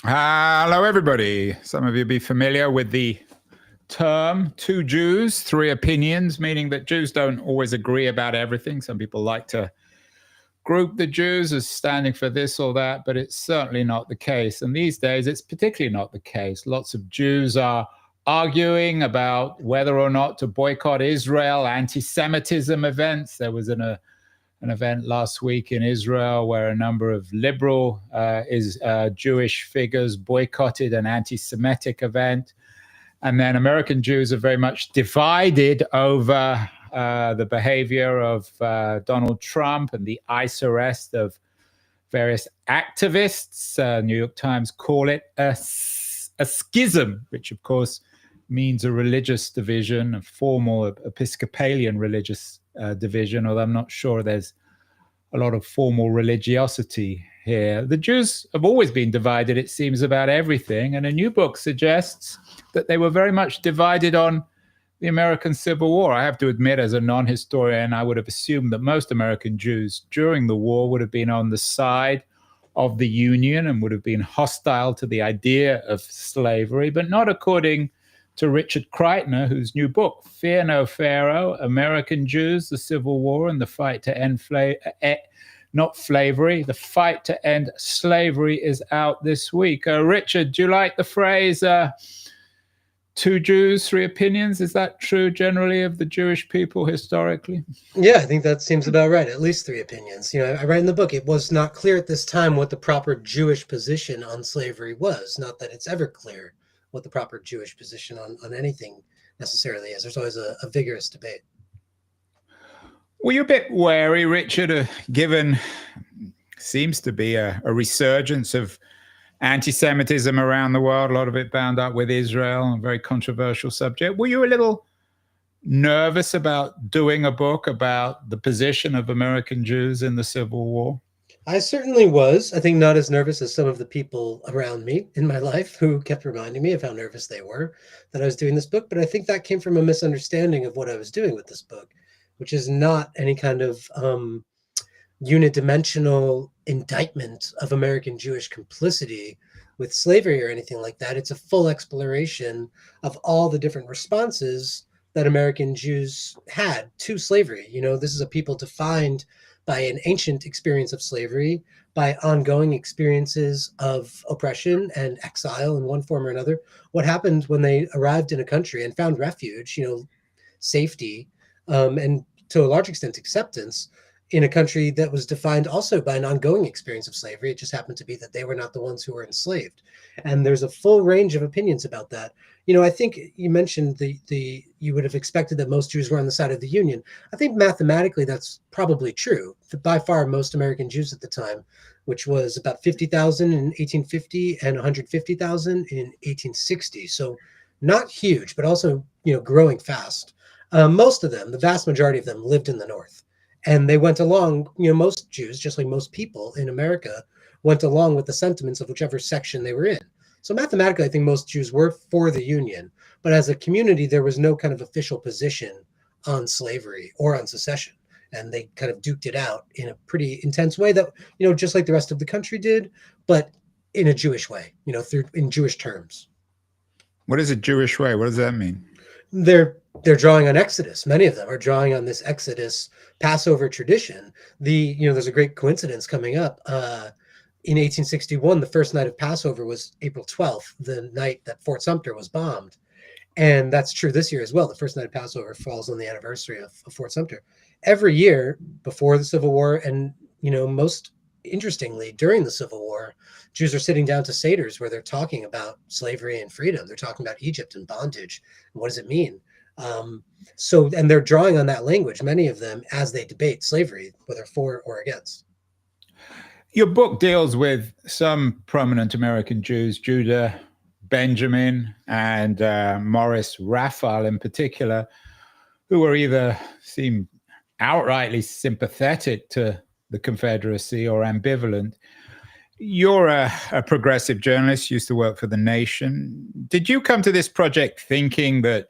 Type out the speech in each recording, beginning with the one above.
Hello, everybody. Some of you be familiar with the term two Jews, three opinions, meaning that Jews don't always agree about everything. Some people like to group the Jews as standing for this or that, but it's certainly not the case. And these days, it's particularly not the case. Lots of Jews are arguing about whether or not to boycott Israel, anti Semitism events. There was an event last week in Israel where a number of liberal Jewish figures boycotted an anti-Semitic event. And then American Jews are very much divided over the behavior of Donald Trump and the ICE arrest of various activists. New York Times call it a schism, which of course means a religious division, a formal Episcopalian religious division, although I'm not sure there's a lot of formal religiosity here. The Jews have always been divided, it seems, about everything. And a new book suggests that they were very much divided on the American Civil War. I have to admit, as a non-historian, I would have assumed that most American Jews during the war would have been on the side of the Union and would have been hostile to the idea of slavery, but not according to Richard Kreitner, whose new book, Fear No Pharaoh, American Jews, the Civil War and the Fight to End not Slavery, the Fight to End Slavery is out this week. Richard, do you like the phrase, two Jews, three opinions? Is that true generally of the Jewish people historically? Yeah, I think that seems about right. At least three opinions. I write in the book, it was not clear at this time what the proper Jewish position on slavery was. Not that it's ever clear what the proper Jewish position on anything necessarily is. There's always a vigorous debate. Were you a bit wary, Richard, given seems to be a resurgence of anti-Semitism around the world, a lot of it bound up with Israel, a very controversial subject. Were you a little nervous about doing a book about the position of American Jews in the Civil War? I certainly was. I think not as nervous as some of the people around me in my life who kept reminding me of how nervous they were that I was doing this book. But I think that came from a misunderstanding of what I was doing with this book, which is not any kind of unidimensional indictment of American Jewish complicity with slavery or anything like that. It's a full exploration of all the different responses that American Jews had to slavery. This is a people defined by an ancient experience of slavery, by ongoing experiences of oppression and exile in one form or another. What happened when they arrived in a country and found refuge, safety, and to a large extent acceptance in a country that was defined also by an ongoing experience of slavery. It just happened to be that they were not the ones who were enslaved. And there's a full range of opinions about that. I think you mentioned you would have expected that most Jews were on the side of the Union. I think mathematically that's probably true. By far, most American Jews at the time, which was about 50,000 in 1850 and 150,000 in 1860. So not huge, but also, growing fast. Most of them, the vast majority of them, lived in the North. And they went along, most Jews, just like most people in America, went along with the sentiments of whichever section they were in. So mathematically, I think most Jews were for the Union. But as a community, there was no kind of official position on slavery or on secession. And they kind of duked it out in a pretty intense way that, just like the rest of the country did, but in a Jewish way, in Jewish terms. What is a Jewish way? What does that mean? They're drawing on Exodus. Many of them are drawing on this Exodus Passover tradition. There's a great coincidence coming up. In 1861, the first night of Passover was April 12th, the night that Fort Sumter was bombed. And that's true this year as well. The first night of Passover falls on the anniversary of Fort Sumter. Every year before the Civil War, and, most interestingly, during the Civil War, Jews are sitting down to seders where they're talking about slavery and freedom. They're talking about Egypt and bondage. And what does it mean? And they're drawing on that language, many of them, as they debate slavery, whether for or against. Your book deals with some prominent American Jews, Judah Benjamin and Morris Raphael in particular, who were either seem outrightly sympathetic to the Confederacy or ambivalent. You're a progressive journalist, used to work for The Nation. Did you come to this project thinking that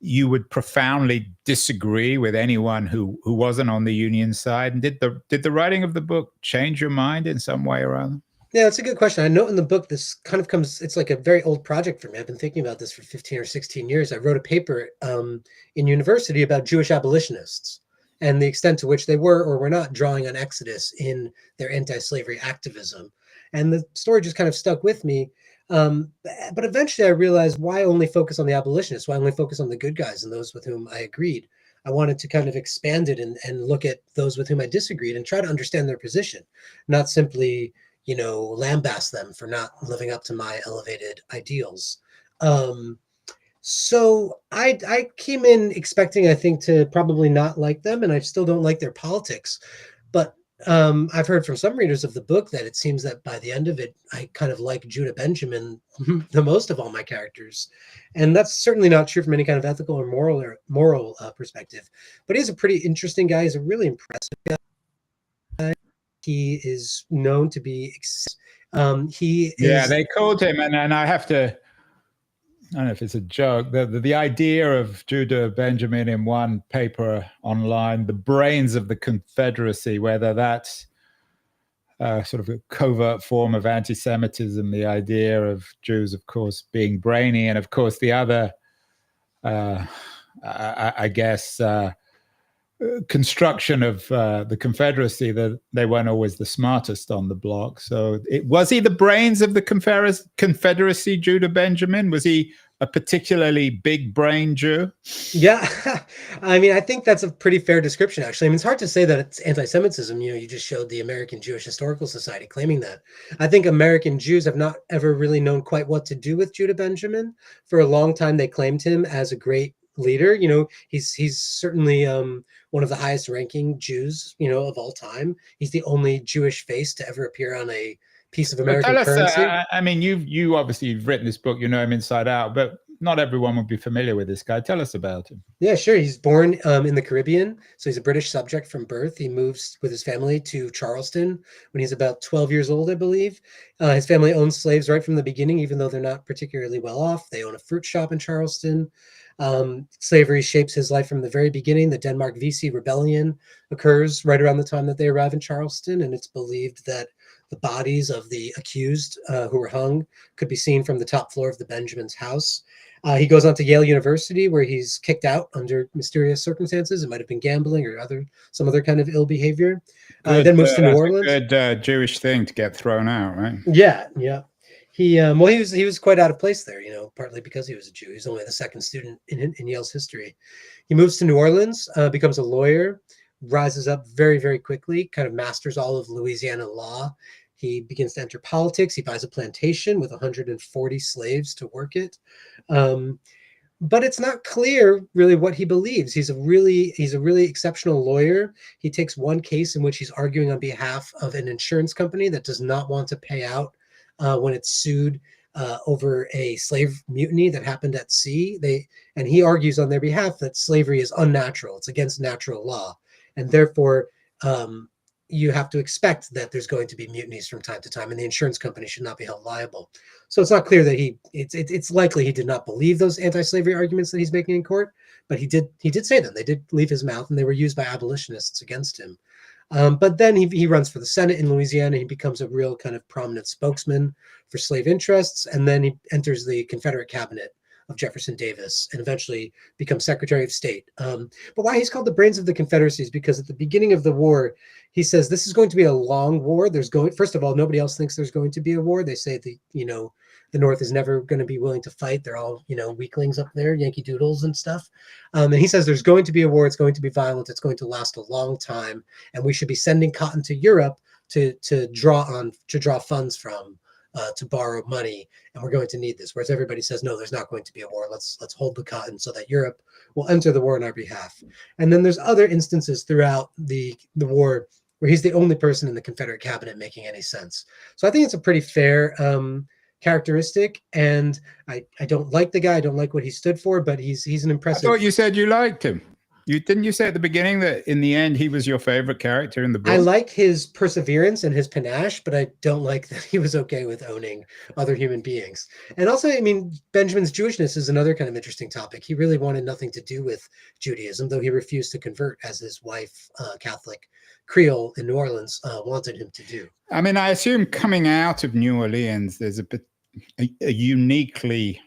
you would profoundly disagree with anyone who wasn't on the Union side? And did the writing of the book change your mind in some way or other? Yeah, that's a good question. I note in the book this kind of comes, it's like a very old project for me. I've been thinking about this for 15 or 16 years. I wrote a paper in university about Jewish abolitionists and the extent to which they were or were not drawing on Exodus in their anti-slavery activism. And the story just kind of stuck with me. But eventually I realized, why only focus on the abolitionists? Why only focus on the good guys and those with whom I agreed? I wanted to kind of expand it and look at those with whom I disagreed and try to understand their position, not simply lambast them for not living up to my elevated ideals. So I came in expecting, I think, to probably not like them, and I still don't like their politics. But I've heard from some readers of the book that it seems that by the end of it, I kind of like Judah Benjamin the most of all my characters, and that's certainly not true from any kind of ethical or moral perspective. But he's a pretty interesting guy. He's a really impressive guy. He is known to be yeah, they called him, and I have to, I don't know if it's a joke, the idea of Judah Benjamin in one paper online, the brains of the Confederacy, whether that's sort of a covert form of anti-Semitism, the idea of Jews, of course, being brainy, and of course the other, I guess, construction of the Confederacy, that they weren't always the smartest on the block. So was he the brains of the Confederacy, Judah Benjamin? Was he a particularly big brain Jew? Yeah, I mean, I think that's a pretty fair description, actually. I mean, it's hard to say that it's anti-Semitism. You just showed the American Jewish Historical Society claiming that. I think American Jews have not ever really known quite what to do with Judah Benjamin. For a long time, they claimed him as a great leader. He's certainly one of the highest ranking Jews, of all time. He's the only Jewish face to ever appear on a piece of American currency. I mean, you obviously you've written this book, you know him inside out, but not everyone would be familiar with this guy. Tell us about him. Yeah, sure. He's born in the Caribbean, so he's a British subject from birth. He moves with his family to Charleston when he's about 12 years old, I believe. His family owns slaves right from the beginning, even though they're not particularly well off. They own a fruit shop in Charleston. Slavery shapes his life from the very beginning. The Denmark Vesey Rebellion occurs right around the time that they arrive in Charleston, and it's believed that the bodies of the accused who were hung could be seen from the top floor of the Benjamin's house. He goes on to Yale University, where he's kicked out under mysterious circumstances. It might have been gambling or some other kind of ill behavior. Then moves to New Orleans. A good Jewish thing to get thrown out, right? Yeah. He was quite out of place there, partly because he was a Jew. He's only the second student in Yale's history. He moves to New Orleans, becomes a lawyer, rises up very, very quickly, kind of masters all of Louisiana law. He begins to enter politics. He buys a plantation with 140 slaves to work it. But it's not clear really what he believes. He's a really exceptional lawyer. He takes one case in which he's arguing on behalf of an insurance company that does not want to pay out when it's sued over a slave mutiny that happened at sea. And he argues on their behalf that slavery is unnatural. It's against natural law. And therefore, you have to expect that there's going to be mutinies from time to time, and the insurance company should not be held liable. So it's not clear that it's likely he did not believe those anti-slavery arguments that he's making in court, but he did say them. They did leave his mouth, and they were used by abolitionists against him. But then he runs for the Senate in Louisiana. He becomes a real kind of prominent spokesman for slave interests, and then he enters the Confederate cabinet of Jefferson Davis and eventually becomes Secretary of State. But why he's called the brains of the Confederacy is because at the beginning of the war, he says this is going to be a long war. First of all, nobody else thinks there's going to be a war. They say the North is never going to be willing to fight. They're all, weaklings up there, Yankee Doodles and stuff. And he says there's going to be a war. It's going to be violent. It's going to last a long time. And we should be sending cotton to Europe to draw funds from, to borrow money. And we're going to need this. Whereas everybody says, no, there's not going to be a war. Let's hold the cotton so that Europe will enter the war on our behalf. And then there's other instances throughout the war where he's the only person in the Confederate cabinet making any sense. So I think it's a pretty fair characteristic, and I don't like the guy. I don't like what he stood for, but he's an impressive. I thought you said you liked him. Didn't you say at the beginning that in the end he was your favorite character in the I book? like his perseverance and his panache, but I don't like that he was okay with owning other human beings. And also, I mean, Benjamin's Jewishness is another kind of interesting topic. He really wanted nothing to do with Judaism, though he refused to convert, as his wife, Catholic Creole in New Orleans, wanted him to do. I mean, I assume coming out of New Orleans, there's a uniquely,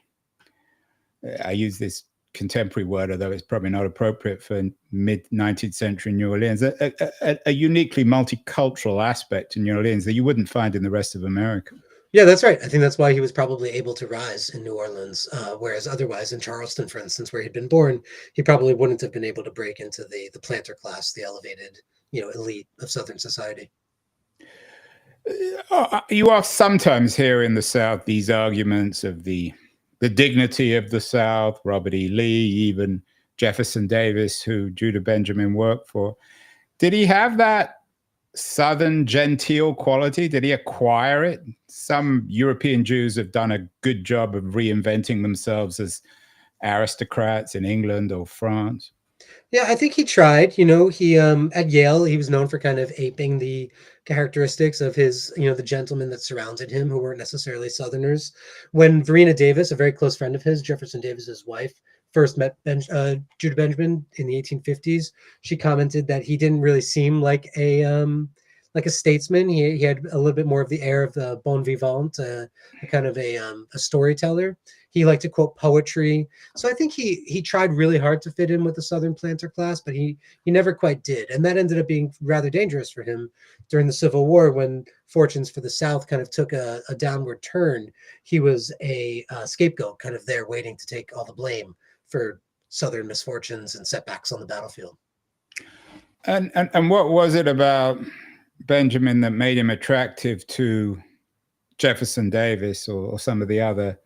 I use this contemporary word, although it's probably not appropriate for mid-19th century New Orleans, a uniquely multicultural aspect in New Orleans that you wouldn't find in the rest of America. Yeah, that's right. I think that's why he was probably able to rise in New Orleans, whereas otherwise in Charleston, for instance, where he'd been born, he probably wouldn't have been able to break into the planter class, the elevated, elite of Southern society. You are sometimes hear in the South these arguments of the dignity of the South, Robert E. Lee, even Jefferson Davis, who Judah Benjamin worked for. Did he have that Southern genteel quality? Did he acquire it? Some European Jews have done a good job of reinventing themselves as aristocrats in England or France. Yeah, I think he tried. He at Yale, he was known for kind of aping the characteristics of his, the gentlemen that surrounded him who weren't necessarily Southerners. When Verena Davis, a very close friend of his, Jefferson Davis's wife, first met Judah Benjamin in the 1850s, she commented that he didn't really seem like a statesman. He had a little bit more of the air of the bon vivant, a kind of a storyteller. He liked to quote poetry. So I think he tried really hard to fit in with the Southern planter class, but he never quite did. And that ended up being rather dangerous for him during the Civil War when fortunes for the South kind of took a downward turn. He was a scapegoat, kind of there waiting to take all the blame for Southern misfortunes and setbacks on the battlefield. And what was it about Benjamin that made him attractive to Jefferson Davis or some of the other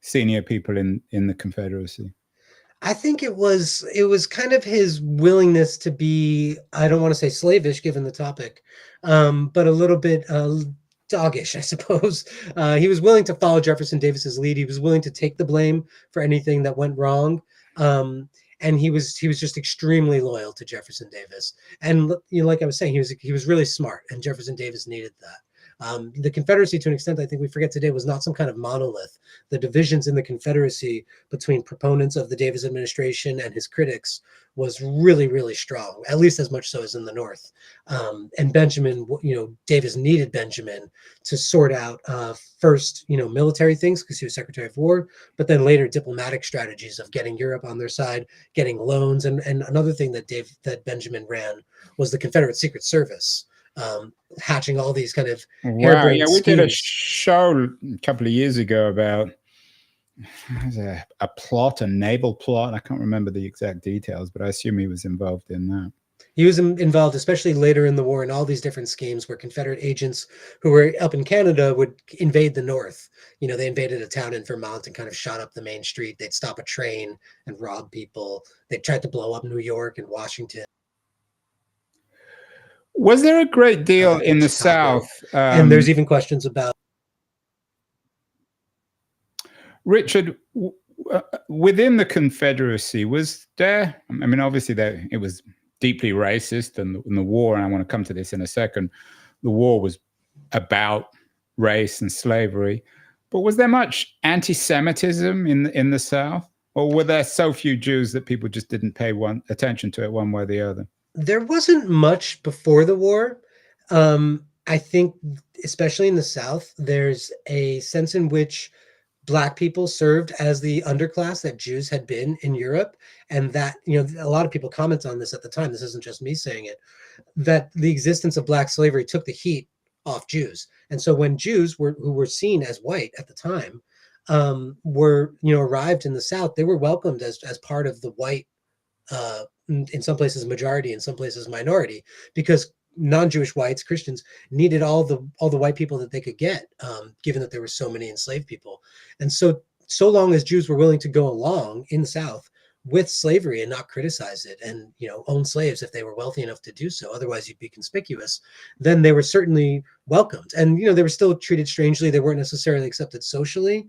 senior people in the Confederacy? I think it was kind of his willingness to be, I don't want to say slavish given the topic, but a little bit doggish, I suppose. He was willing to follow Jefferson Davis's lead. He was willing to take the blame for anything that went wrong. And he was just extremely loyal to Jefferson Davis. And like I was saying, he was really smart, and Jefferson Davis needed that. The Confederacy, to an extent, I think we forget today, was not some kind of monolith. The divisions in the Confederacy between proponents of the Davis administration and his critics was really, really strong, at least as much so as in the North. And Benjamin, Davis needed Benjamin to sort out first, military things because he was Secretary of War, but then later diplomatic strategies of getting Europe on their side, getting loans. And another thing that Benjamin ran was the Confederate Secret Service. Hatching all these kind of we schemes. did a show a couple of years ago about a plot, a naval plot. I can't remember the exact details, but I assume he was involved in that. He was involved, especially later in the war, in all these different schemes where Confederate agents who were up in Canada would invade the North. They invaded a town in Vermont and kind of shot up the main street. They'd stop a train and rob people. They tried to blow up New York and Washington. Was there a great deal in the South? And there's even questions about Richard, within the Confederacy, was there? I mean, obviously, it was deeply racist, and the war, and I want to come to this in a second. The war was about race and slavery, but was there much anti-Semitism in the South, or were there so few Jews that people just didn't pay attention to it one way or the other? There wasn't much before the war. I think, especially in the South, there's a sense in which Black people served as the underclass that Jews had been in Europe. And that, a lot of people comment on this at the time. This isn't just me saying it, that the existence of Black slavery took the heat off Jews. And so when Jews who were seen as white at the time arrived in the South, they were welcomed as part of the white, in some places majority, in some places minority, because non-Jewish whites, Christians, needed all the white people that they could get, given that there were so many enslaved people. And so long as Jews were willing to go along in the South with slavery and not criticize it, and own slaves if they were wealthy enough to do so, otherwise you'd be conspicuous, then they were certainly welcomed. And they were still treated strangely. They weren't necessarily accepted socially,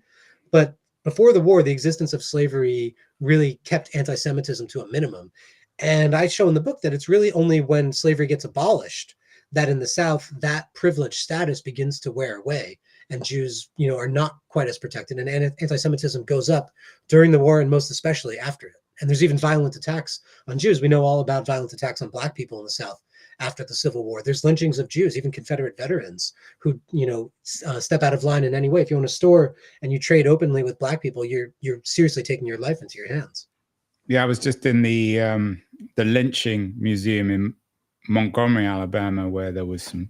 but before the war, the existence of slavery really kept anti-Semitism to a minimum. And I show in the book that it's really only when slavery gets abolished that in the South, that privileged status begins to wear away. And Jews, are not quite as protected. And anti-Semitism goes up during the war and most especially after it. And there's even violent attacks on Jews. We know all about violent attacks on Black people in the South after the Civil War. There's lynchings of Jews, even Confederate veterans who, step out of line in any way. If you own a store and you trade openly with Black people, you're seriously taking your life into your hands. Yeah, I was just in the lynching museum in Montgomery, Alabama, where there was some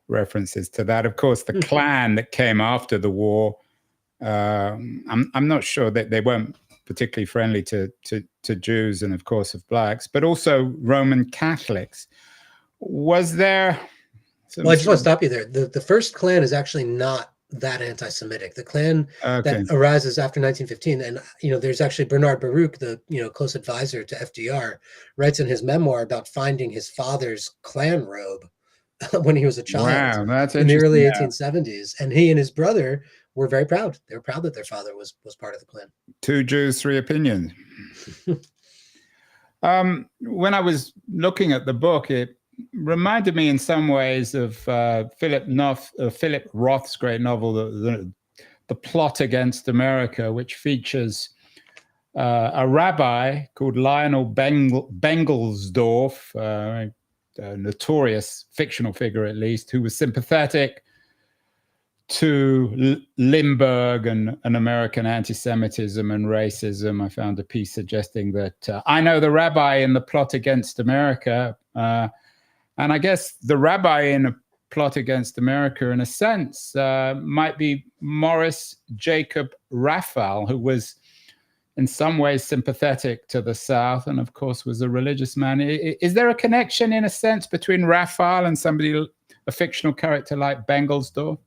references to that. Of course, the Klan that came after the war, I'm not sure that they weren't particularly friendly to Jews and, of course, of Blacks, but also Roman Catholics. Was there? Well, I just want to stop you there. The first Klan is actually not that anti-Semitic. The Klan that arises after 1915, and there's actually Bernard Baruch, the close advisor to FDR, writes in his memoir about finding his father's Klan robe when he was a child. Wow, that's in the early 1870s, and he and his brother were very proud. They were proud that their father was part of the Klan. 2 Jews, 3 opinions. When I was looking at the book, it reminded me in some ways of Philip Roth's great novel, The Plot Against America, which features a rabbi called Lionel Bengelsdorf, a notorious fictional figure, at least, who was sympathetic to Limburg and American anti-Semitism and racism. I found a piece suggesting that I know the rabbi in The Plot Against America, and I guess the rabbi in A Plot Against America, in a sense, might be Morris Jacob Raphael, who was in some ways sympathetic to the South and, of course, was a religious man. Is there a connection, in a sense, between Raphael and somebody, a fictional character like Bengelsdorf?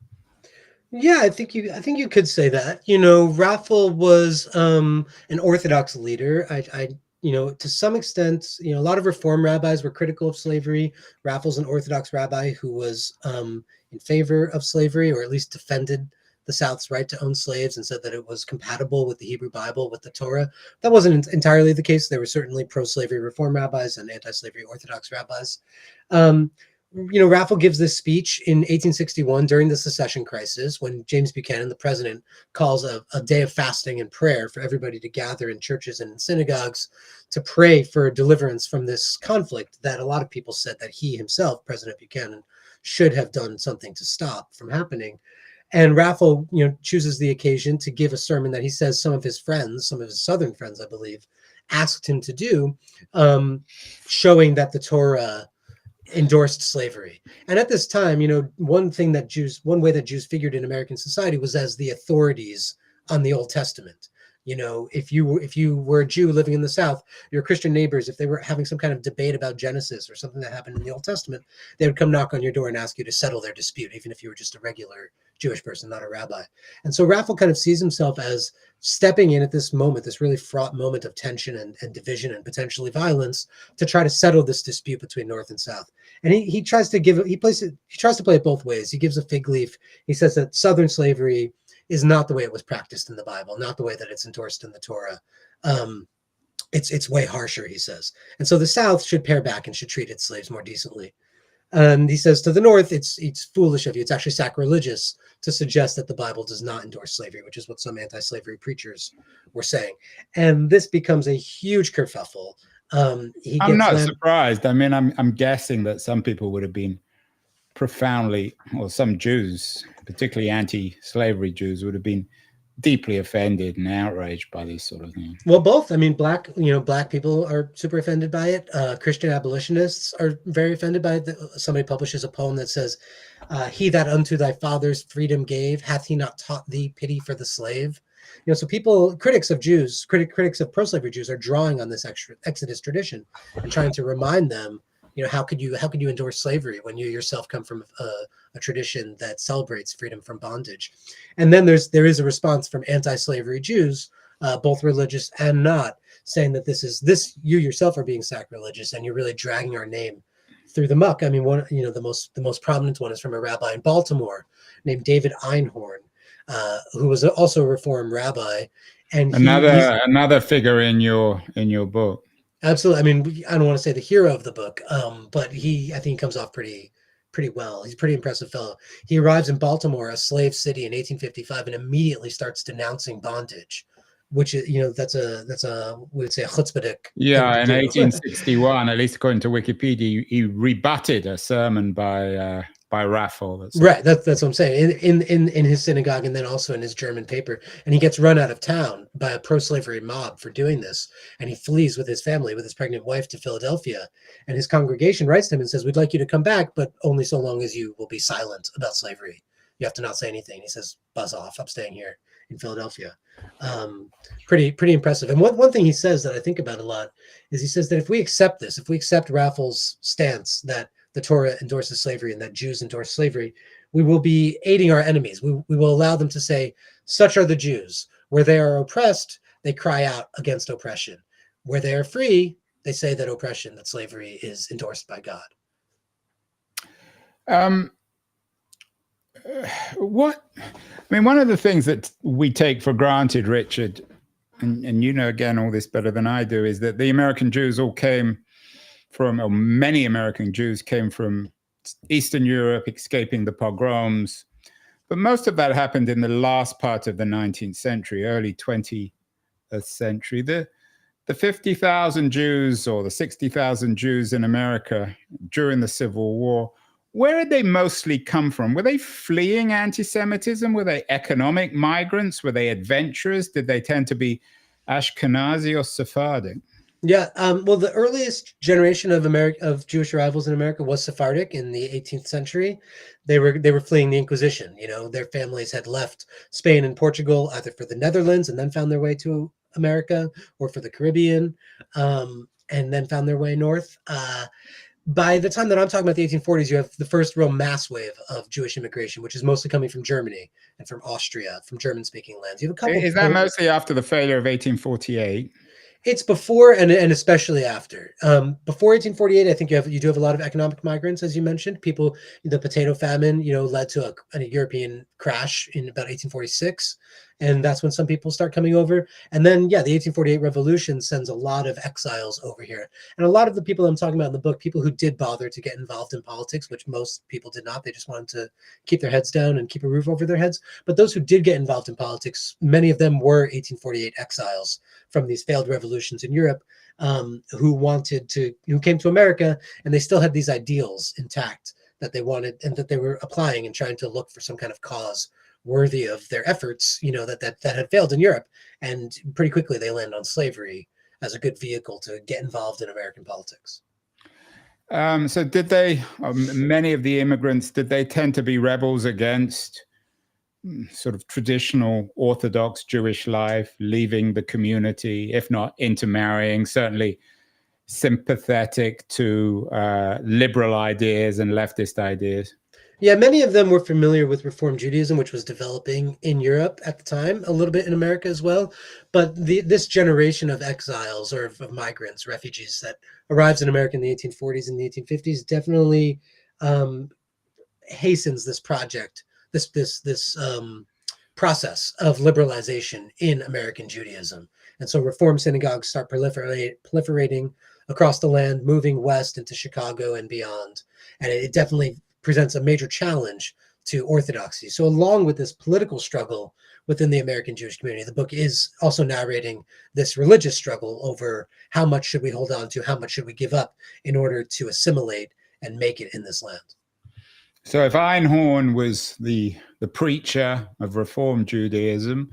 Yeah, I think you could say that. Raphael was an Orthodox leader. To some extent, a lot of Reform rabbis were critical of slavery. Raphael's an Orthodox rabbi who was in favor of slavery, or at least defended the South's right to own slaves and said that it was compatible with the Hebrew Bible, with the Torah. That wasn't entirely the case. There were certainly pro-slavery Reform rabbis and anti-slavery Orthodox rabbis. Raphael gives this speech in 1861 during the secession crisis, when James Buchanan, the president, calls a day of fasting and prayer for everybody to gather in churches and in synagogues to pray for deliverance from this conflict that a lot of people said that he himself, President Buchanan, should have done something to stop from happening. And Raphael, chooses the occasion to give a sermon that he says some of his friends, some of his Southern friends, I believe, asked him to do, showing that the Torah endorsed slavery. And at this time, one way that Jews figured in American society was as the authorities on the Old Testament. If you were a Jew living in the South, your Christian neighbors, if they were having some kind of debate about Genesis or something that happened in the Old Testament, they would come knock on your door and ask you to settle their dispute, even if you were just a regular Jewish person, not a rabbi. And so Raphael kind of sees himself as stepping in at this moment, this really fraught moment of tension and division and potentially violence, to try to settle this dispute between North and South. And he tries to play it both ways. He gives a fig leaf. He says that Southern slavery is not the way it was practiced in the Bible, not the way that it's endorsed in the Torah. It's way harsher, he says. And so the South should pare back and should treat its slaves more decently. And he says to the North, it's foolish of you. It's actually sacrilegious to suggest that the Bible does not endorse slavery, which is what some anti-slavery preachers were saying. And this becomes a huge kerfuffle. I'm not surprised. I mean, I'm guessing that some people would have been profoundly, or some Jews, particularly anti-slavery Jews, would have been deeply offended and outraged by these sort of things. Well, both. I mean, black people are super offended by it. Christian abolitionists are very offended by it. Somebody publishes a poem that says, "He that unto thy fathers freedom gave, hath he not taught thee pity for the slave?" So critics of Jews, critics of pro-slavery Jews, are drawing on this Exodus tradition and trying to remind them, how could you endorse slavery when you yourself come from a tradition that celebrates freedom from bondage? And then there is a response from anti-slavery Jews, both religious and not, saying that you yourself are being sacrilegious and you're really dragging our name through the muck. I mean, the most prominent one is from a rabbi in Baltimore named David Einhorn, who was also a Reform rabbi, and another figure in your book. Absolutely. I mean, I don't want to say the hero of the book, but I think he comes off pretty well. He's a pretty impressive fellow. He arrives in Baltimore, a slave city, in 1855, and immediately starts denouncing bondage, which is, that's a we would say a chutzpahdik thing Yeah, to in do. 1861, at least according to Wikipedia, he rebutted a sermon by Raffle. Right, that's what I'm saying. In his synagogue, and then also in his German paper, and he gets run out of town by a pro-slavery mob for doing this, and he flees with his family, with his pregnant wife, to Philadelphia, and his congregation writes to him and says, "We'd like you to come back, but only so long as you will be silent about slavery. You have to not say anything." He says, "Buzz off! I'm staying here in Philadelphia." Pretty impressive. And one thing he says that I think about a lot is he says that if we accept this, if we accept Raffles' stance that the Torah endorses slavery and that Jews endorse slavery, we will be aiding our enemies. We will allow them to say, such are the Jews. Where they are oppressed, they cry out against oppression. Where they are free, they say that oppression, that slavery is endorsed by God. One of the things that we take for granted, Richard, and you know, again, all this better than I do, is that the American Jews all came from, or many American Jews came from Eastern Europe, escaping the pogroms. But most of that happened in the last part of the 19th century, early 20th century. The 50,000 Jews or the 60,000 Jews in America during the Civil War, where did they mostly come from? Were they fleeing anti-Semitism? Were they economic migrants? Were they adventurers? Did they tend to be Ashkenazi or Sephardic? Yeah, well, the earliest generation of Jewish arrivals in America was Sephardic in the 18th century. They were fleeing the Inquisition. You know, their families had left Spain and Portugal either for the Netherlands and then found their way to America, or for the Caribbean, and then found their way north. By the time that I'm talking about the 1840s, you have the first real mass wave of Jewish immigration, which is mostly coming from Germany and from Austria, from German-speaking lands. You have a couple. Is that mostly after the failure of 1848? It's before and especially after. Before 1848, I think you do have a lot of economic migrants, as you mentioned. People, the potato famine, led to a European crash in about 1846, and that's when some people start coming over. And then, yeah, the 1848 revolution sends a lot of exiles over here, and a lot of the people I'm talking about in the book, people who did bother to get involved in politics, which most people did not. They just wanted to keep their heads down and keep a roof over their heads. But those who did get involved in politics, many of them were 1848 exiles from these failed revolutions in Europe, who came to America, and they still had these ideals intact that they wanted and that they were applying and trying to look for some kind of cause worthy of their efforts, that had failed in Europe. And pretty quickly they land on slavery as a good vehicle to get involved in American politics. So did many of the immigrants, did they tend to be rebels against sort of traditional Orthodox Jewish life, leaving the community, if not intermarrying, certainly sympathetic to liberal ideas and leftist ideas? Yeah, many of them were familiar with Reform Judaism, which was developing in Europe at the time, a little bit in America as well. But this generation of exiles or of migrants, refugees that arrives in America in the 1840s and the 1850s definitely hastens this project, this process of liberalization in American Judaism. And so Reform synagogues start proliferating across the land, moving west into Chicago and beyond. And it definitely presents a major challenge to orthodoxy. So along with this political struggle within the American Jewish community, the book is also narrating this religious struggle over how much should we hold on to, how much should we give up in order to assimilate and make it in this land. So if Einhorn was the preacher of Reform Judaism,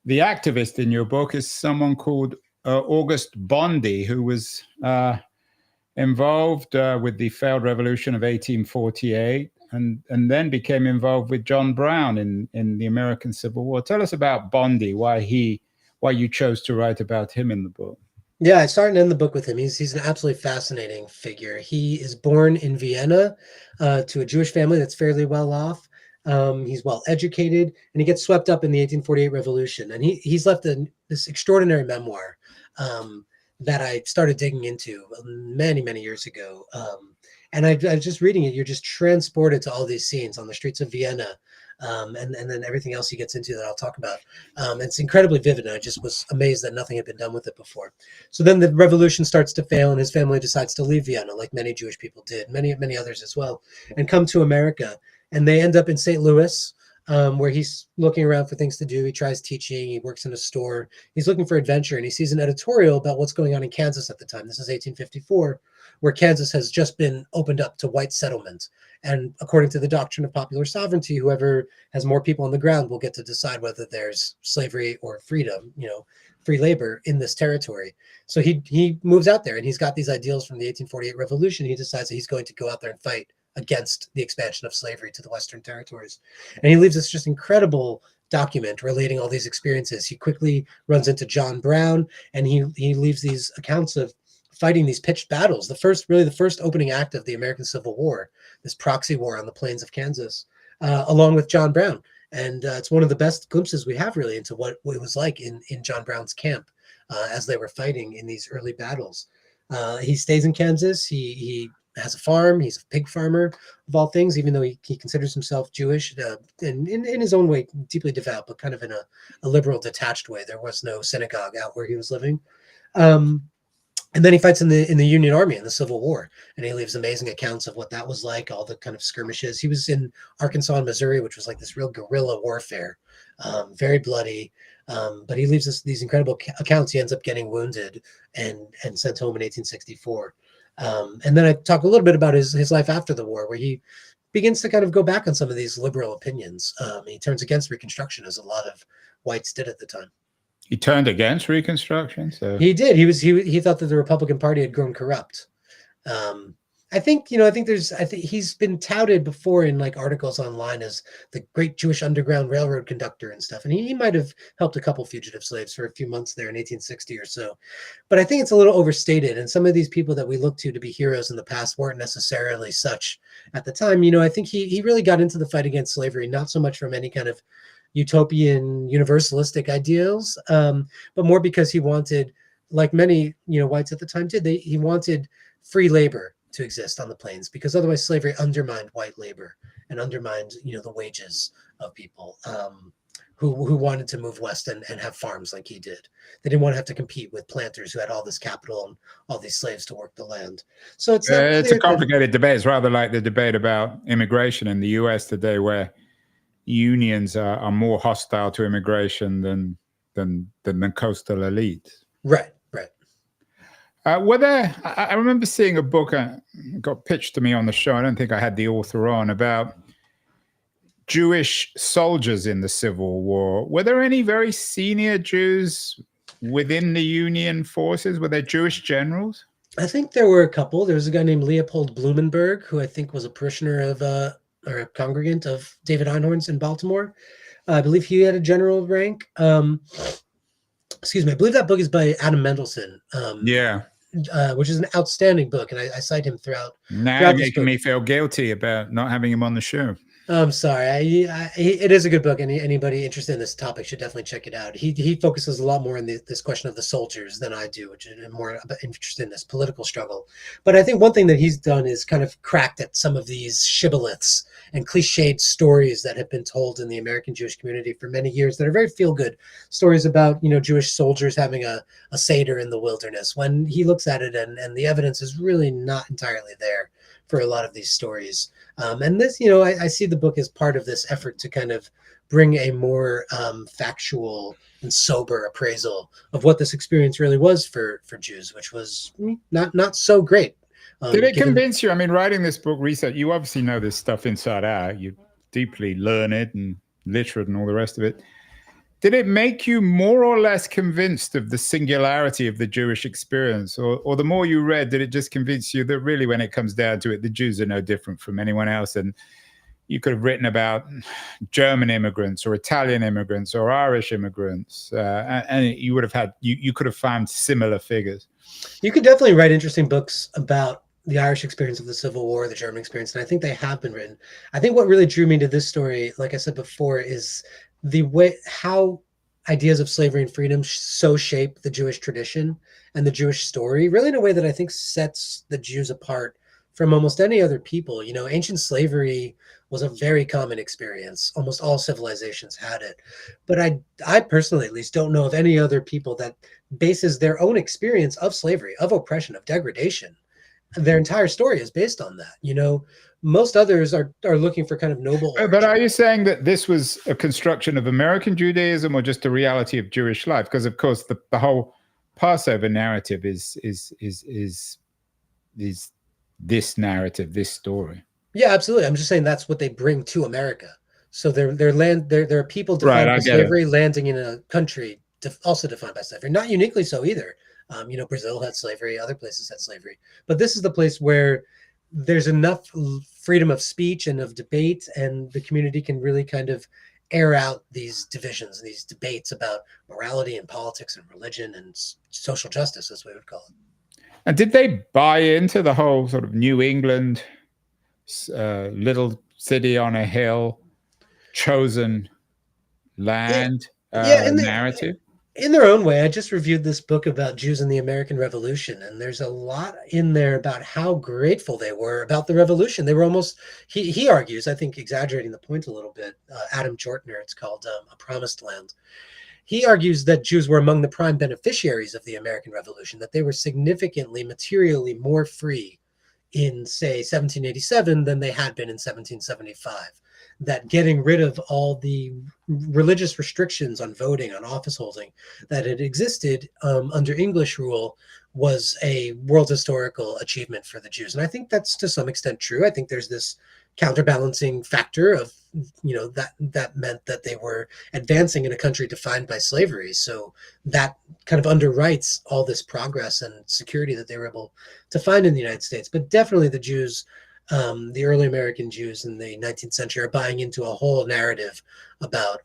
the activist in your book is someone called August Bondy, who was involved with the failed revolution of 1848 and then became involved with John Brown in the American Civil War. Tell us about Bondy, why you chose to write about him in the book. Yeah, I start and end the book with him. He's an absolutely fascinating figure. He is born in Vienna to a Jewish family that's fairly well off. He's well educated, and he gets swept up in the 1848 revolution. And he's left this extraordinary memoir that I started digging into many, many years ago. And I was just reading it. You're just transported to all these scenes on the streets of Vienna, and then everything else he gets into that I'll talk about. It's incredibly vivid, and I just was amazed that nothing had been done with it before. So then the revolution starts to fail, and his family decides to leave Vienna, like many Jewish people did, many others as well, and come to America. And they end up in St. Louis, where he's looking around for things to do. He tries teaching. He works in a store. He's looking for adventure, and he sees an editorial about what's going on in Kansas at the time. This is 1854, where Kansas has just been opened up to white settlement. And according to the doctrine of popular sovereignty, whoever has more people on the ground will get to decide whether there's slavery or freedom, free labor in this territory. So he moves out there, and he's got these ideals from the 1848 revolution. He decides that he's going to go out there and fight against the expansion of slavery to the Western territories. And he leaves this just incredible document relating all these experiences. He quickly runs into John Brown, and he leaves these accounts of fighting these pitched battles, the first opening act of the American Civil War, this proxy war on the plains of Kansas, along with John Brown. And it's one of the best glimpses we have really into what it was like in John Brown's camp as they were fighting in these early battles. He stays in Kansas. He has a farm. He's a pig farmer of all things, even though he considers himself Jewish and in his own way, deeply devout, but kind of in a liberal, detached way. There was no synagogue out where he was living. And then he fights in the Union Army in the Civil War, and he leaves amazing accounts of what that was like, all the kind of skirmishes. He was in Arkansas and Missouri, which was like this real guerrilla warfare, very bloody. But he leaves these incredible accounts. He ends up getting wounded and sent home in 1864. And then I talk a little bit about his life after the war, where he begins to kind of go back on some of these liberal opinions. He turns against Reconstruction, as a lot of whites did at the time. He turned against Reconstruction. So he did. He thought that the Republican Party had grown corrupt. I think he's been touted before in like articles online as the great Jewish Underground Railroad conductor and stuff. And he might have helped a couple fugitive slaves for a few months there in 1860 or so. But I think it's a little overstated. And some of these people that we look to be heroes in the past weren't necessarily such at the time. I think he really got into the fight against slavery, not so much from any kind of utopian universalistic ideals, but more because he wanted, like many whites at the time did, he wanted free labor to exist on the plains, because otherwise slavery undermined white labor and undermined the wages of people who wanted to move west and have farms like he did. They didn't want to have to compete with planters who had all this capital and all these slaves to work the land. So it's a complicated debate. It's rather like the debate about immigration in the US today, where unions are more hostile to immigration than the coastal elite. Right. I remember seeing a book got pitched to me on the show. I don't think I had the author on, about Jewish soldiers in the Civil War. Were there any very senior Jews within the Union forces? Were there Jewish generals? I think there were a couple. There was a guy named Leopold Blumenberg, who I think was a parishioner of or a congregant of David Einhorn's in Baltimore. I believe he had a general rank. Excuse me. I believe that book is by Adam Mendelsohn. Which is an outstanding book, and I cite him throughout. Now you're making me feel guilty about not having him on the show. I'm sorry. It is a good book, and anybody interested in this topic should definitely check it out. He focuses a lot more on this question of the soldiers than I do, which is more interested in this political struggle. But I think one thing that he's done is kind of cracked at some of these shibboleths and cliched stories that have been told in the American Jewish community for many years that are very feel-good stories about Jewish soldiers having a Seder in the wilderness, when he looks at it and the evidence is really not entirely there for a lot of these stories. And this, I see the book as part of this effort to kind of bring a more factual and sober appraisal of what this experience really was for Jews, which was not so great. Did it convince you? I mean, writing this book, research, you obviously know this stuff inside out. You're deeply learned and literate and all the rest of it. Did it make you more or less convinced of the singularity of the Jewish experience? Or the more you read, did it just convince you that really, when it comes down to it, the Jews are no different from anyone else? And you could have written about German immigrants or Italian immigrants or Irish immigrants, and you would have had, you could have found similar figures. You could definitely write interesting books about the Irish experience of the Civil War, the German experience, and I think they have been written. I think what really drew me to this story, like I said before, is the way how ideas of slavery and freedom so shape the Jewish tradition and the Jewish story, really in a way that I think sets the Jews apart from almost any other people. You know, ancient slavery was a very common experience. Almost all civilizations had it. But I personally, at least, don't know of any other people that bases their own experience of slavery, of oppression, of degradation. Their entire story is based on that. You know, most others are looking for kind of noble But origin. are you saying that this was a construction of American Judaism or just a reality of Jewish life? Because of course the whole Passover narrative is this narrative, this story. Yeah, absolutely. I'm just saying that's what they bring to America. So there are people Right, defined I by get it. slavery landing in a country also defined by slavery. Not uniquely so either. You know, Brazil had slavery, other places had slavery, but this is the place where there's enough freedom of speech and of debate, and the community can really kind of air out these divisions, these debates about morality and politics and religion and social justice, as we would call it. And did they buy into the whole sort of New England little city on a hill, chosen land Yeah, narrative? in their own way. I just reviewed this book about Jews in the American Revolution, and there's a lot in there about how grateful they were about the revolution. They were almost, he argues, I think exaggerating the point a little bit, Adam Jortner, it's called A Promised Land. He argues that Jews were among the prime beneficiaries of the American Revolution, that they were significantly, materially more free in, say, 1787 than they had been in 1775. That getting rid of all the religious restrictions on voting, on office holding that had existed under English rule was a world historical achievement for the Jews. And I think that's to some extent true. I think there's this counterbalancing factor of, you know, that meant that they were advancing in a country defined by slavery. So that kind of underwrites all this progress and security that they were able to find in the United States. But definitely the Jews, the early American Jews in the 19th century, are buying into a whole narrative about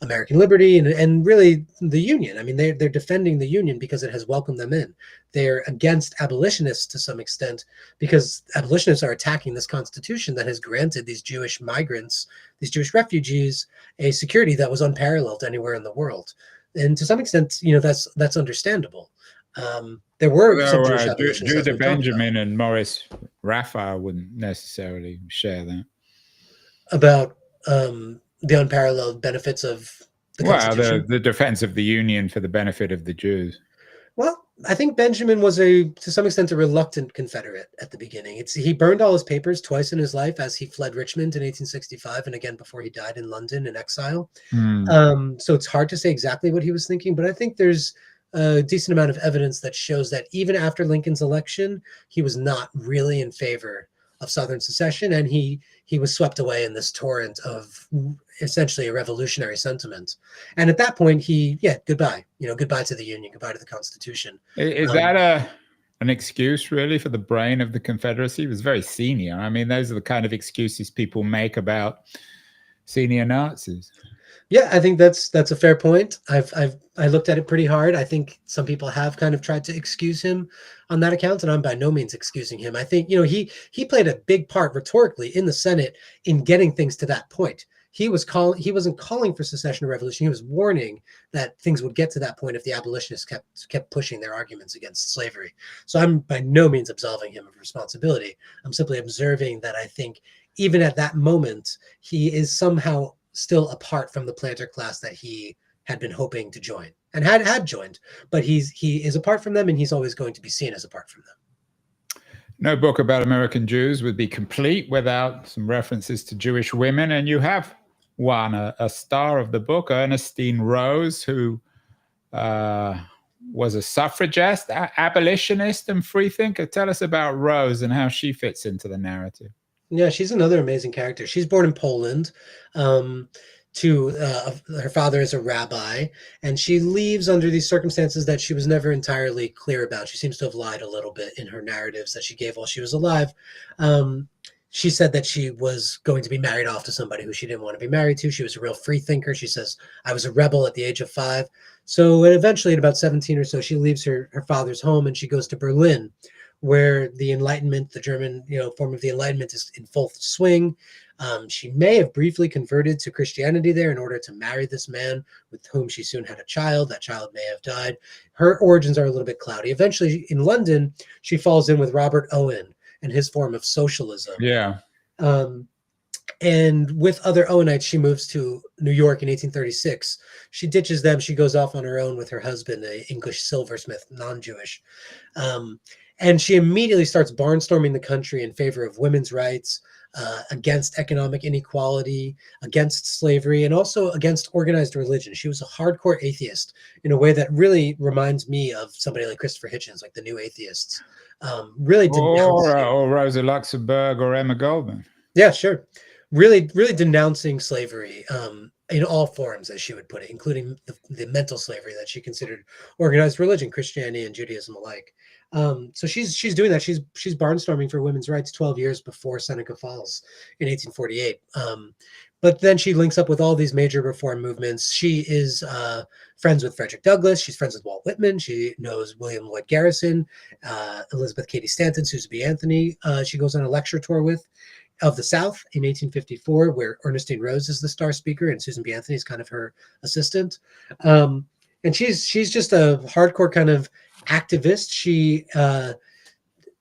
American liberty and really the Union. I mean, they're defending the Union because it has welcomed them in. They're against abolitionists to some extent because abolitionists are attacking this Constitution that has granted these Jewish migrants, these Jewish refugees, a security that was unparalleled anywhere in the world. And to some extent, you know, that's understandable. There were some Jewish abolitionists, as Judah we talked Benjamin and Morris Raphael wouldn't necessarily share that. about the unparalleled benefits of the Constitution. The defense of the Union for the benefit of the Jews. Well, I think Benjamin was to some extent, a reluctant Confederate at the beginning. He burned all his papers twice in his life as he fled Richmond in 1865, and again before he died in London in exile. So it's hard to say exactly what he was thinking, but I think there's a decent amount of evidence that shows that even after Lincoln's election, he was not really in favor of Southern secession, and he was swept away in this torrent of essentially a revolutionary sentiment. And at that point, goodbye. You know, goodbye to the Union, goodbye to the Constitution. Is that an excuse really for the brain of the Confederacy? He was very senior. I mean, those are the kind of excuses people make about senior Nazis. Yeah, I think that's a fair point. I looked at it pretty hard. I think some people have kind of tried to excuse him on that account, and I'm by no means excusing him. I think, you know, he played a big part rhetorically in the Senate in getting things to that point. He wasn't calling for secession or revolution. He was warning that things would get to that point if the abolitionists kept pushing their arguments against slavery. So I'm by no means absolving him of responsibility. I'm simply observing that I think even at that moment, he is somehow still apart from the planter class that he had been hoping to join and had joined, but he is apart from them, and he's always going to be seen as apart from them. No book about American Jews would be complete without some references to Jewish women, and you have one, a star of the book, Ernestine Rose, who was a suffragist, abolitionist, and freethinker. Tell us about Rose and how she fits into the narrative. Yeah, she's another amazing character. She's born in Poland. Her father is a rabbi, and she leaves under these circumstances that she was never entirely clear about. She seems to have lied a little bit in her narratives that she gave while she was alive. She said that she was going to be married off to somebody who she didn't want to be married to. She was a real free thinker. She says, I was a rebel at the age of 5. So eventually at about 17 or so, she leaves her father's home and she goes to Berlin, where the Enlightenment, the German, form of the Enlightenment, is in full swing. She may have briefly converted to Christianity there in order to marry this man with whom she soon had a child. That child may have died. Her origins are a little bit cloudy. Eventually, in London, she falls in with Robert Owen, and his form of socialism. Yeah. And with other Owenites, she moves to New York in 1836. She ditches them. She goes off on her own with her husband, an English silversmith, non-Jewish. And she immediately starts barnstorming the country in favor of women's rights, against economic inequality, against slavery, and also against organized religion. She was a hardcore atheist in a way that really reminds me of somebody like Christopher Hitchens, like the New Atheists. Really denouncing. Or Rosa Luxemburg or Emma Goldman. Yeah, sure. Really, really denouncing slavery in all forms, as she would put it, including the mental slavery that she considered organized religion, Christianity and Judaism alike. So she's doing that. She's barnstorming for women's rights 12 years before Seneca falls in 1848. But then she links up with all these major reform movements. She is friends with Frederick Douglass. She's friends with Walt Whitman. She knows William Lloyd Garrison, Elizabeth Cady Stanton, Susan B. Anthony. She goes on a lecture tour with of the South in 1854, where Ernestine Rose is the star speaker and Susan B. Anthony is kind of her assistant. And she's just a hardcore kind of activist. She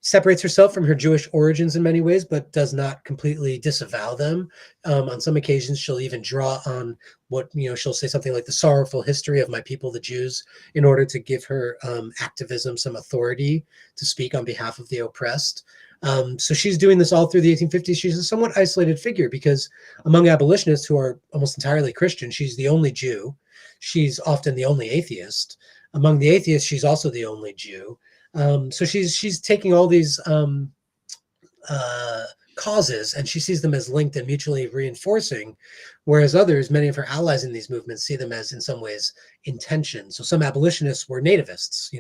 separates herself from her Jewish origins in many ways, but does not completely disavow them. On some occasions, she'll even draw on what, she'll say something like the sorrowful history of my people, the Jews, in order to give her activism some authority to speak on behalf of the oppressed. So she's doing this all through the 1850s. She's a somewhat isolated figure because among abolitionists who are almost entirely Christian, she's the only Jew. She's often the only atheist. Among the atheists, she's also the only Jew. So she's taking all these causes and she sees them as linked and mutually reinforcing, whereas others, many of her allies in these movements, see them as in some ways in tension. So some abolitionists were nativists,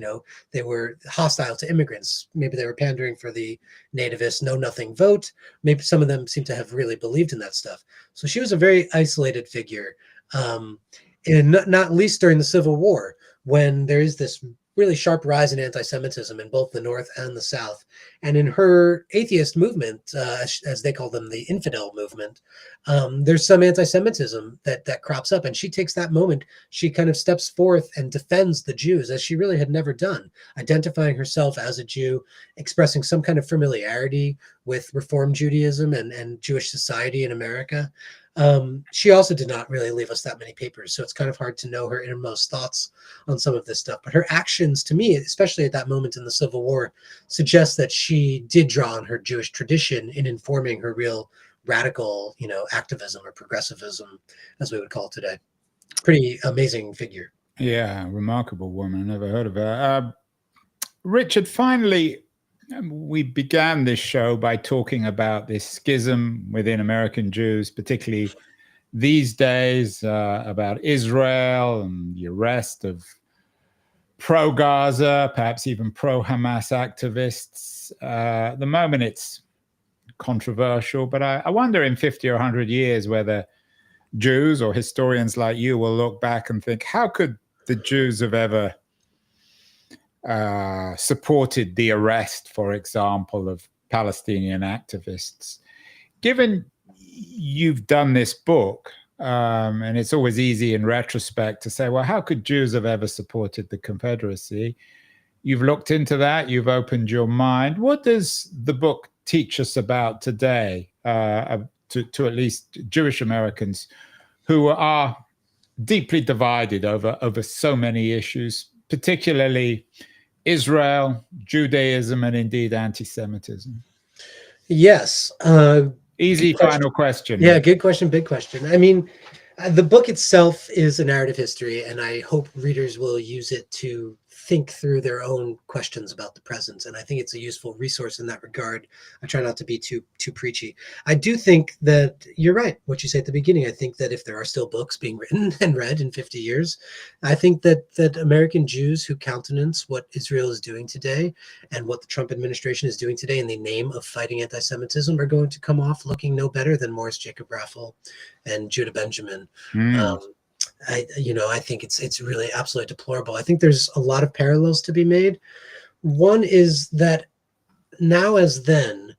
they were hostile to immigrants. Maybe they were pandering for the nativist know-nothing vote. Maybe some of them seem to have really believed in that stuff. So she was a very isolated figure, and not least during the Civil War, when there is this really sharp rise in anti-Semitism in both the North and the South. And in her atheist movement, as they call them, the infidel movement, there's some anti-Semitism that crops up. And she takes that moment, she kind of steps forth and defends the Jews as she really had never done, identifying herself as a Jew, expressing some kind of familiarity with Reform Judaism and Jewish society in America. She also did not really leave us that many papers, so it's kind of hard to know her innermost thoughts on some of this stuff. But her actions, to me, especially at that moment in the Civil War, suggest that she did draw on her Jewish tradition in informing her real radical, activism or progressivism, as we would call it today. Pretty amazing figure. Yeah, remarkable woman. I never heard of her. Richard, finally, we began this show by talking about this schism within American Jews, particularly these days, about Israel and the arrest of pro-Gaza, perhaps even pro-Hamas activists. At the moment, it's controversial, but I wonder in 50 or 100 years whether Jews or historians like you will look back and think, how could the Jews have ever supported the arrest, for example, of Palestinian activists? Given you've done this book, and it's always easy in retrospect to say, well, how could Jews have ever supported the Confederacy? You've looked into that, you've opened your mind. What does the book teach us about today, to at least Jewish Americans who are deeply divided over so many issues, particularly Israel, Judaism, and indeed anti-Semitism? Yes. Easy final question. Yeah, good question, big question. I mean, the book itself is a narrative history, and I hope readers will use it to think through their own questions about the present. And I think it's a useful resource in that regard. I try not to be too preachy. I do think that you're right, what you say at the beginning. I think that if there are still books being written and read in 50 years, I think that American Jews who countenance what Israel is doing today and what the Trump administration is doing today in the name of fighting anti-Semitism are going to come off looking no better than Morris Jacob Raffel and Judah Benjamin. I think it's really absolutely deplorable. I think there's a lot of parallels to be made. One is that now as then,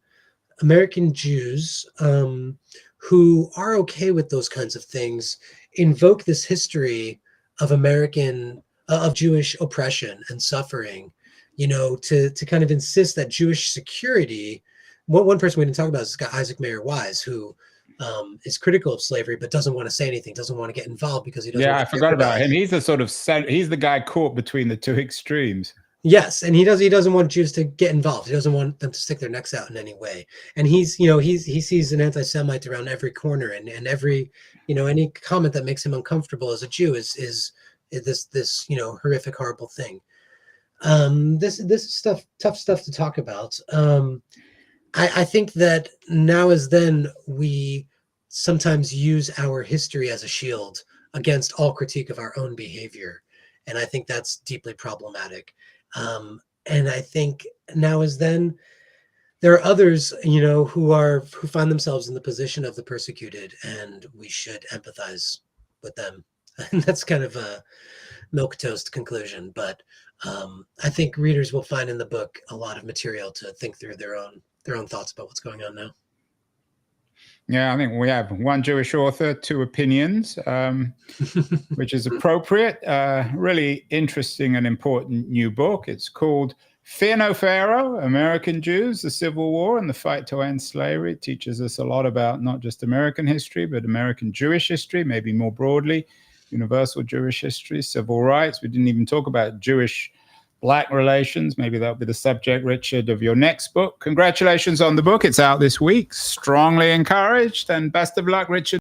American Jews who are okay with those kinds of things invoke this history of of Jewish oppression and suffering, to kind of insist that Jewish security one person we didn't talk about is this guy Isaac Mayer Wise, who is critical of slavery but doesn't want to say anything, doesn't want to get involved because he doesn't. Yeah, want I to forgot about jeopardize. him. He's the sort of he's the guy caught between the two extremes. Yes, and he doesn't want Jews to get involved. He doesn't want them to stick their necks out in any way. And he sees an anti-Semite around every corner, and every any comment that makes him uncomfortable as a Jew is this horrific, horrible thing. This is tough stuff to talk about. I think that now as then we sometimes use our history as a shield against all critique of our own behavior, and I think that's deeply problematic. And I think now as then there are others, who find themselves in the position of the persecuted, and we should empathize with them. And that's kind of a milquetoast conclusion, but I think readers will find in the book a lot of material to think through their own thoughts about what's going on now. Yeah, I think we have one Jewish author, two opinions, which is appropriate. Really interesting and important new book. It's called Fear No Pharaoh, American Jews, the Civil War and the Fight to End Slavery. It teaches us a lot about not just American history, but American Jewish history, maybe more broadly, universal Jewish history, civil rights. We didn't even talk about Jewish-Black relations. Maybe that'll be the subject, Richard, of your next book. Congratulations on the book. It's out this week. Strongly encouraged, and best of luck, Richard.